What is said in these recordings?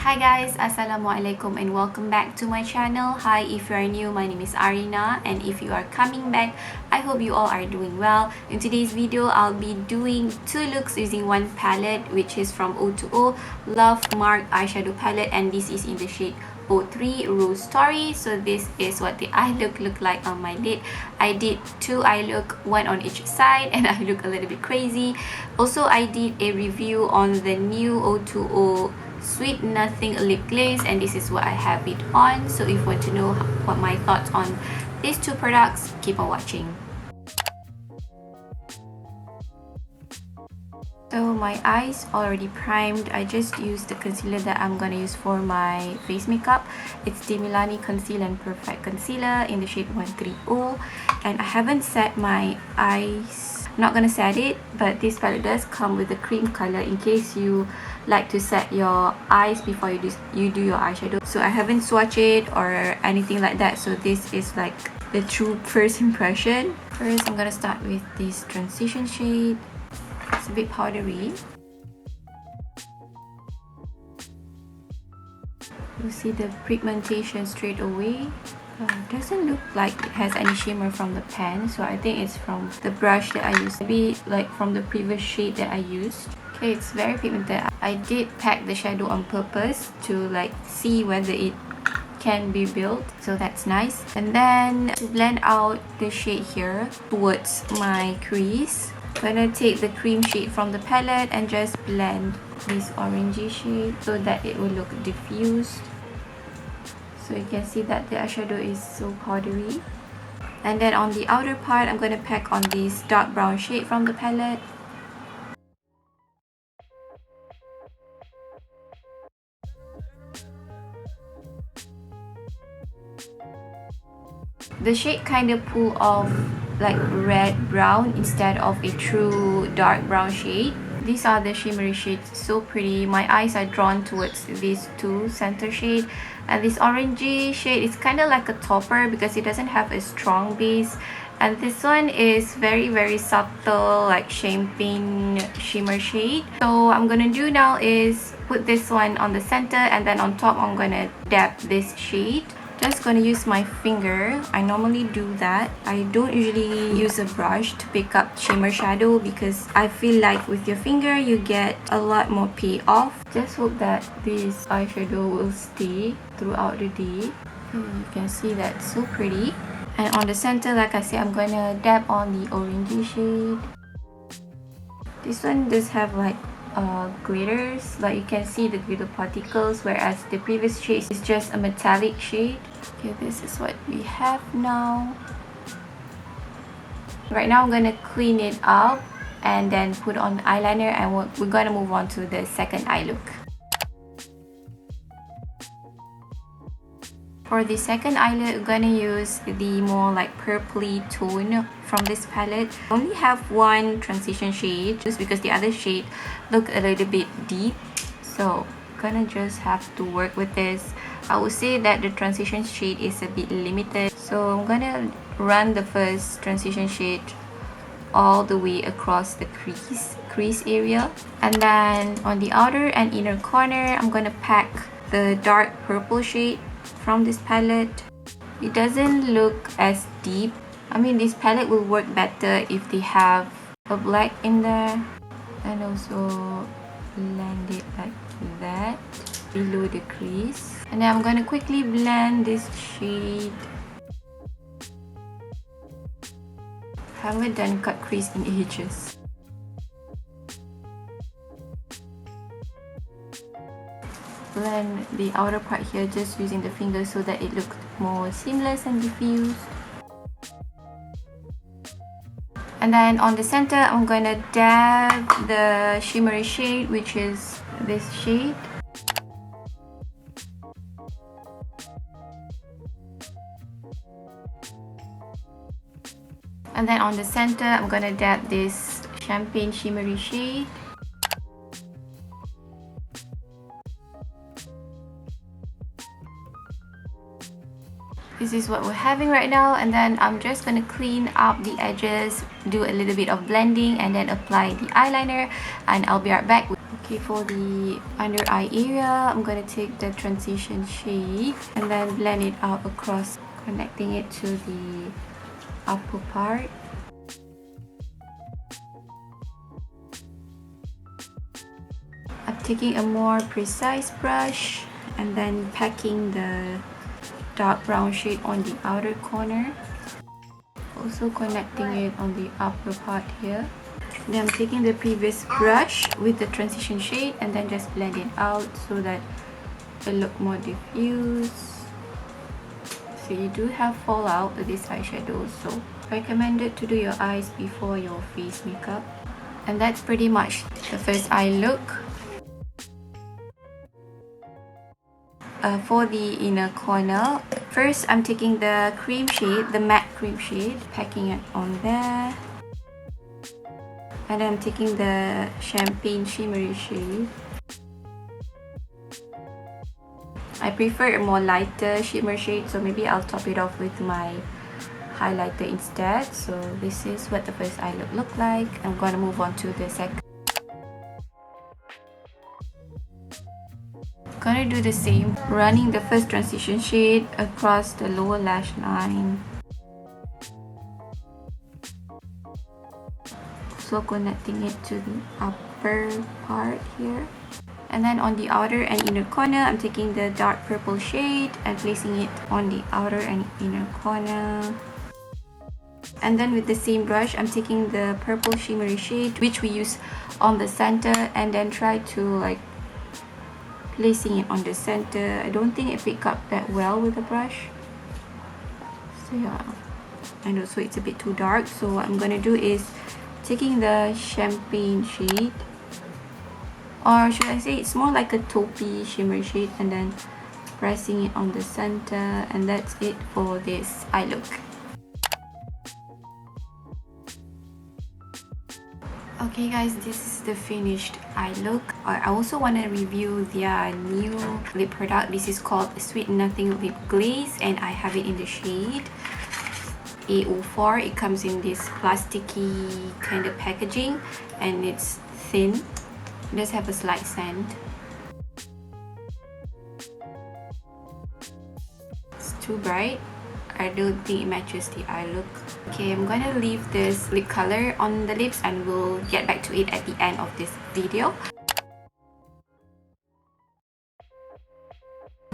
Hi guys, assalamualaikum and welcome back to my channel. Hi, if you are new, my name is Arina, and if you are coming back, I hope you all are doing well. In today's video, I'll be doing two looks using one palette, which is from O.Two.O Love Mark eyeshadow palette, and this is in the shade O3 Rose Story. So this is what the eye look like on my lid. I did two eye look, one on each side, and I look a little bit crazy. Also, I did a review on the new O.Two.O Sweet Nothing lip glaze, and this is what I have it on. So if you want to know what my thoughts on these two products, keep on watching. So my eyes already primed. I just used the concealer that I'm gonna use for my face makeup. It's the Milani Conceal and Perfect Concealer in the shade 130, and I haven't set my eyes. I'm not gonna set it, but this palette does come with a cream color in case you like to set your eyes before you do your eyeshadow. So I haven't swatched it or anything like that, so this is like the true first impression. First, I'm gonna start with this transition shade. It's a bit powdery. You see the pigmentation straight away. Doesn't look like it has any shimmer from the pen, so I think it's from the brush that I used, maybe like from the previous shade that I used. Okay, it's very pigmented. I did pack the shadow on purpose to like see whether it can be built, so that's nice. And then to blend out the shade here towards my crease, I'm gonna take the cream shade from the palette and just blend this orangey shade so that it will look diffused. So you can see that the eyeshadow is so powdery. And then on the outer part, I'm gonna pack on this dark brown shade from the palette. The shade kind of pull off like red brown instead of a true dark brown shade. These are the shimmery shades, so pretty. My eyes are drawn towards these two center shade, and this orangey shade is kind of like a topper because it doesn't have a strong base, and this one is very subtle, like champagne shimmer shade. So I'm gonna do now is put this one on the center, and then on top I'm gonna dab this shade. Just gonna use my finger. I normally do that. I don't usually use a brush to pick up shimmer shadow because I feel like with your finger you get a lot more payoff. Just hope that this eyeshadow will stay throughout the day. You can see that's so pretty. And on the center, like I said, I'm gonna dab on the orangey shade. This one does have like glitters, like you can see the glitter particles, whereas the previous shade is just a metallic shade. Okay, this is what we have now. Right now I'm gonna clean it up and then put on eyeliner, and we're gonna move on to the second eye look. For the second eye look, we're gonna use the more like purpley tone from this palette. I only have one transition shade just because the other shade look a little bit deep, so gonna just have to work with this. I would say that the transition shade is a bit limited, so I'm gonna run the first transition shade all the way across the crease area, and then on the outer and inner corner I'm gonna pack the dark purple shade from this palette. It doesn't look as deep. I mean, this palette will work better if they have a black in there, and also blend it like that below the crease. And then I'm gonna quickly blend this shade. Haven't done cut crease in ages. Blend the outer part here just using the finger so that it looks more seamless and diffused. And then on the center, I'm gonna dab the shimmery shade, which is this shade. And then on the center, I'm gonna dab this champagne shimmery shade. This is what we're having right now, and then I'm just gonna clean up the edges, do a little bit of blending, and then apply the eyeliner, and I'll be right back. Okay, for the under eye area, I'm gonna take the transition shade and then blend it out across, connecting it to the upper part. I'm taking a more precise brush and then packing the dark brown shade on the outer corner, also connecting it on the upper part here. Then I'm taking the previous brush with the transition shade and then just blend it out so that it look more diffuse. So you do have fallout with this eyeshadow, so recommended to do your eyes before your face makeup. And that's pretty much the first eye look. For the inner corner, first I'm taking the cream shade, the matte cream shade, packing it on there. And then I'm taking the champagne shimmery shade. I prefer a more lighter shimmer shade, so maybe I'll top it off with my highlighter instead. So this is what the first eye look like. I'm gonna move on to the second. Gonna do the same, running the first transition shade across the lower lash line. So connecting it to the upper part here. And then on the outer and inner corner, I'm taking the dark purple shade and placing it on the outer and inner corner. And then with the same brush, I'm taking the purple shimmery shade, which we use on the center, and then try to like placing it on the center. I don't think it picked up that well with the brush. So yeah, and also it's a bit too dark. So what I'm gonna do is taking the champagne shade, or should I say it's more like a taupey shimmer shade, and then pressing it on the center, and that's it for this eye look. Okay guys, this is the finished eye look. I also want to review their new lip product. This is called Sweet Nothing Lip Glaze, and I have it in the shade A04. It comes in this plasticky kind of packaging, and it's thin. It does have a slight scent. It's too bright. I don't think it matches the eye look. Okay, I'm gonna leave this lip color on the lips and we'll get back to it at the end of this video.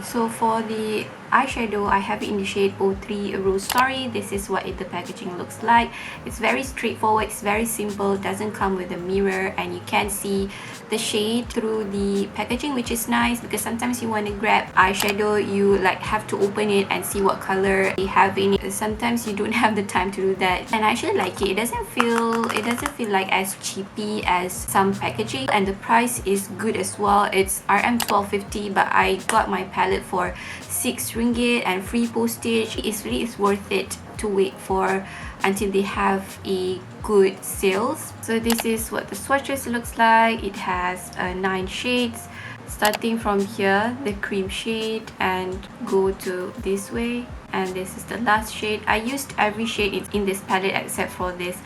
So for the eyeshadow, I have it in the shade O3 Rose Story. This is what the packaging looks like. It's very straightforward, it's very simple, doesn't come with a mirror, and you can see the shade through the packaging, which is nice because sometimes you want to grab eyeshadow, you like have to open it and see what color they have in it. Sometimes you don't have the time to do that, and I actually like it. It doesn't feel like as cheapy as some packaging, and the price is good as well. It's RM 12.50, but I got my palette for 6 ringgit and free postage. It really is worth it to wait for until they have a good sales. So this is what the swatches looks like. It has 9 shades, starting from here, the cream shade, and go to this way, and this is the last shade. I used every shade in this palette except for this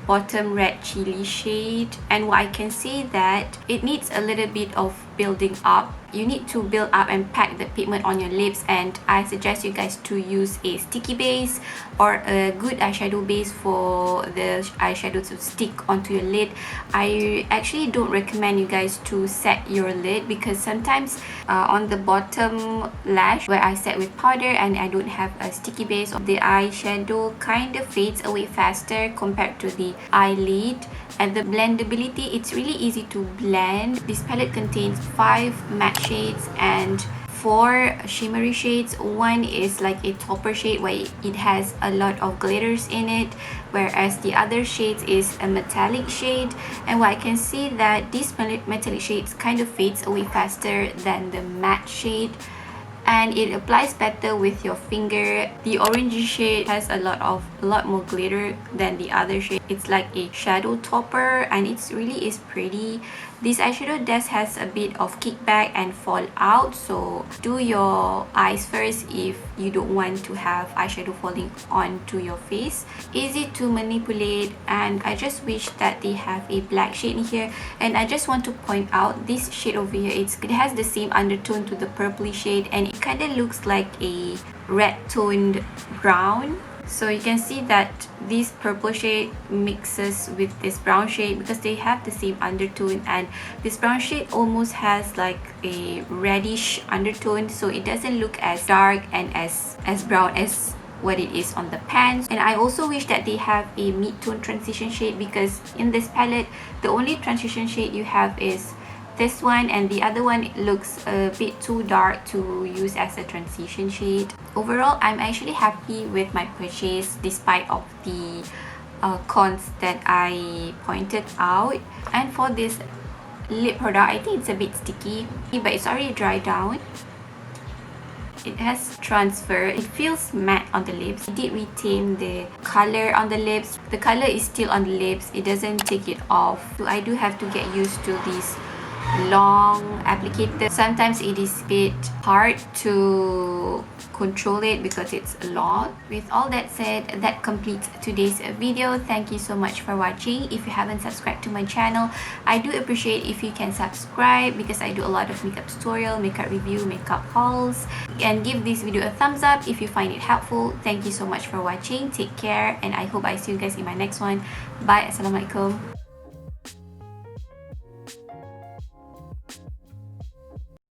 bottom red chili shade, and what I can see that it needs a little bit of building up. You need to build up and pack the pigment on your lips, and I suggest you guys to use a sticky base or a good eyeshadow base for the eyeshadow to stick onto your lid. I actually don't recommend you guys to set your lid because sometimes on the bottom lash where I set with powder and I don't have a sticky base, the eyeshadow kind of fades away faster compared to the eyelid. And the blendability, it's really easy to blend. This palette contains 5 matte shades and 4 shimmery shades. One is like a topper shade where it has a lot of glitters in it, whereas the other shades is a metallic shade. And what I can see that this metallic shades kind of fades away faster than the matte shade, and it applies better with your finger. The orange shade has a lot more glitter than the other shade. It's like a shadow topper, and it's really is pretty. This eyeshadow does has a bit of kickback and fall out, so do your eyes first if you don't want to have eyeshadow falling onto your face. Easy to manipulate, and I just wish that they have a black shade in here. And I just want to point out this shade over here, it has the same undertone to the purpley shade, and it kind of looks like a red toned brown. So you can see that this purple shade mixes with this brown shade because they have the same undertone, and this brown shade almost has like a reddish undertone, so it doesn't look as dark and as brown as what it is on the pans. And I also wish that they have a mid-tone transition shade, because in this palette the only transition shade you have is this one, and the other one looks a bit too dark to use as a transition shade. Overall, I'm actually happy with my purchase despite of the cons that I pointed out. And for this lip product, I think it's a bit sticky, but it's already dried down. It has transferred. It feels matte on the lips. It did retain the color on the lips. The color is still on the lips. It doesn't take it off. So I do have to get used to this long applicator. Sometimes it is a bit hard to control it because it's a lot. With all that said, that completes today's video. Thank you so much for watching. If you haven't subscribed to my channel, I do appreciate if you can subscribe, because I do a lot of makeup tutorial, makeup review, makeup hauls. And give this video a thumbs up if you find it helpful. Thank you so much for watching. Take care, and I hope I see you guys in my next one. Bye. Assalamualaikum.